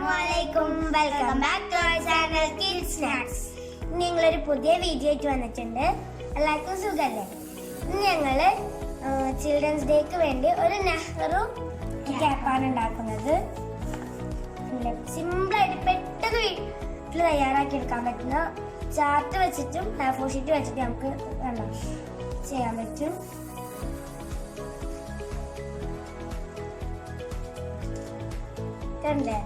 അസ്സലാമുഅലൈക്കും. Welcome back to our channel kids snacks. ഞങ്ങളൊരു പുതിയ video ആയിട്ട് വന്നിട്ടുണ്ട്. എല്ലാവർക്കും സുഖല്ലേ? ഞങ്ങള് ചിൽഡ്രൻസ് ഡേക്ക് വേണ്ടി ഒരു നെഹ്റു ക്യാപ്പാണ് ഉണ്ടാക്കുന്നത്. സിമ്പിളായിട്ട് പെട്ടെന്ന് വീട്ടിൽ തയ്യാറാക്കി എടുക്കാൻ പറ്റുന്ന ചാർട്ട് വെച്ചിട്ടും ഫോർ ഷീറ്റ് വെച്ചിട്ട് നമുക്ക് ചെയ്യാൻ പറ്റും. കണ്ടേ,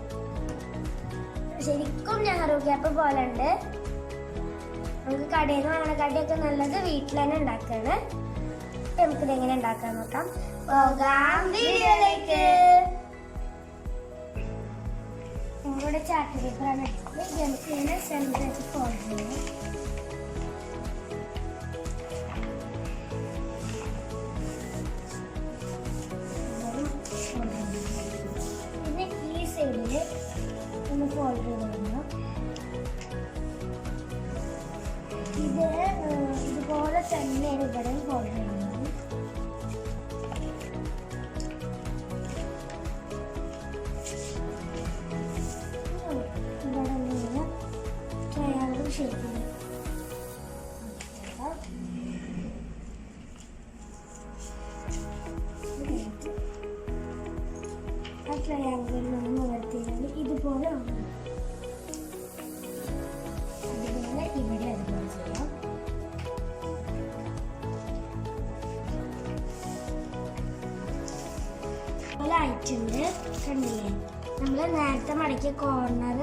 ശരിക്കും നെഹ്റു ക്യാപ്പ് പോലെ ഉണ്ട്. നമുക്ക് കടയിൽ നിന്ന് വാങ്ങണ കടിയൊക്കെ നല്ലത് വീട്ടിൽ തന്നെ ഉണ്ടാക്കാണ്. നമുക്കിത് എങ്ങനെ ഉണ്ടാക്കാൻ നോക്കാം. പോകാം വീഡിയോയിലേക്ക്. നിങ്ങളുടെ ചാർട്ട് പേപ്പറാണ് എടുത്തത്. നമുക്ക് ഇങ്ങനെ സെന്റർ ഫോൾഡ് ചെയ്യണം. പിന്നെ ഈ സൈഡില് ഒന്ന് ഫോൾഡ് ചെയ്ത് ഇത് ഇതുപോലെ തന്നെയാണ് ഇവിടെ ഫോൾഡ് ചെയ്യുന്നത്. ഇവിടെ ഇങ്ങനെ ട്രയാങ്കിൾ ഷേപ്പിൽ ആ ട്രയാങ്കിളിൽ നിന്ന് നിവർത്തിയാൽ ഇതുപോലെ ആവും. അതുപോലെ ഇവിടെ അതുപോലെ ചെയ്യാം. അതുപോലെ ആയിട്ടുണ്ട്. കണ്ടില്ലേ, നമ്മൾ നേരത്തെ മടക്കിയ കോർണർ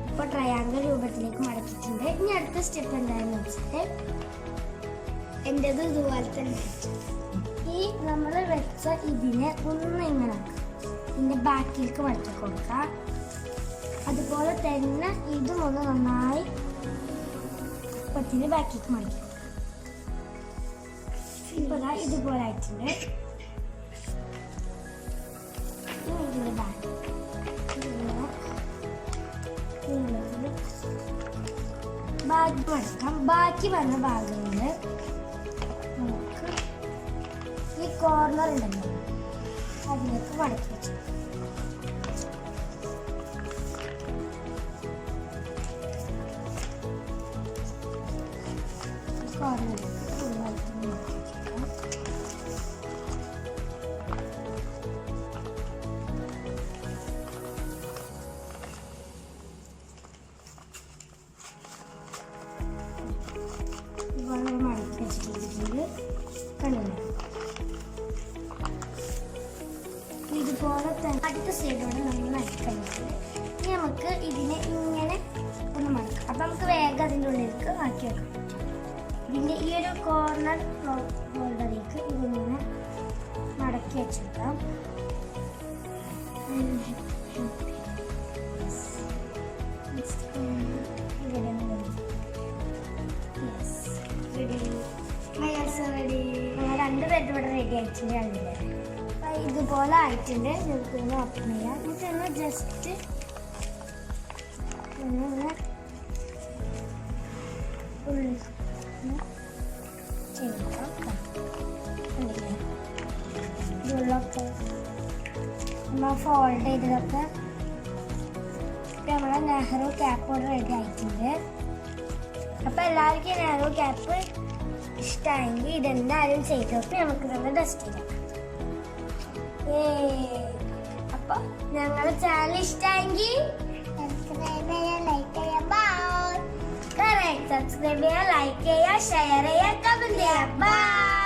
ഇപ്പോൾ ട്രയാങ്കിൾ രൂപത്തിലേക്ക് മടക്കിയിട്ടുണ്ട്. ഇനി അടുത്ത സ്റ്റെപ്പ് എന്താണെന്ന് വെച്ചിട്ട് എൻ്റെത് ഇതുപോലെ തന്നെ ഈ നമ്മൾ വെച്ച ഇതിനെ ഒന്ന് ഇങ്ങനെ ഇതിൻ്റെ ബാക്കിലേക്ക് മടക്കി കൊടുക്കാം. അതുപോലെ തന്നെ ഇതും ഒന്ന് നന്നായി പത്തിന് ബാക്കിലേക്ക് മടക്കി കൊടുക്കാം. ഇപ്പോൾ ഇതുപോലെ ആയിട്ടുണ്ട്. ഇതിൻ്റെ ബാക്കി മടക്കാം. ബാക്കി വന്ന ഭാഗങ്ങളിൽ നമുക്ക് ഈ കോർണർ ഉണ്ടല്ലോ അതിലേക്ക് മടക്കി വെച്ചു. മടക്കി വെച്ചിട്ടുണ്ട്. കണ്ടില്ല, ഇതുപോലെ തന്നെ അടുത്ത സൈഡോടെ നമ്മൾ മടക്കി കഴിഞ്ഞിട്ടുണ്ട്. ഇനി നമുക്ക് ഇതിനെ ഇങ്ങനെ ഒന്ന് മടക്കാം. അപ്പം നമുക്ക് വേഗം അതിൻ്റെ ഉള്ളിലേക്ക് ആക്കി വെക്കാം. ഇതിൻ്റെ ഈ ഒരു കോർണർ ഹോൾഡറിലേക്ക് ഇതിങ്ങനെ മടക്കി വെച്ചെടുക്കാം. രണ്ടുപേരുടെ ഇവിടെ റെഡി ആയിട്ടുണ്ട്. കണ്ടില്ലേ, ഇതുപോലെ ആയിട്ടുണ്ട്. നമുക്കൊന്ന് ഓപ്പൺ ചെയ്യാം. എന്നിട്ടൊന്ന് ജസ്റ്റ് ഒന്ന് ഉള്ളിൽ ചെയ്തെടുക്കാം. കണ്ടില്ലേ, ഇതുള്ളൊക്കെ നമ്മൾ ഫോൾഡ് ചെയ്തതൊക്കെ നമ്മളെ നെഹ്റു ക്യാപ്പ് റെഡി ആയിട്ടുണ്ട്. അപ്പം എല്ലാവർക്കും നെഹ്റു ക്യാപ്പ് ഇഷ്ടമായെങ്കിൽ ഇതെന്തായാലും ചെയ്ത് നോക്കി നമുക്ക് തന്നെ ടെസ്റ്റ് ചെയ്യാം. അപ്പൊ ഞങ്ങളുടെ ചാനൽ ഇഷ്ടമായെങ്കിൽ സബ്സ്ക്രൈബ് ചെയ്യാൻ, ലൈക്ക് ചെയ്യാം. സബ്സ്ക്രൈബ് ചെയ്യാൻ, ലൈക്ക് ചെയ്യാം, ഷെയർ ചെയ്യാം, കമന്റ് ചെയ്യാം. ബൈ.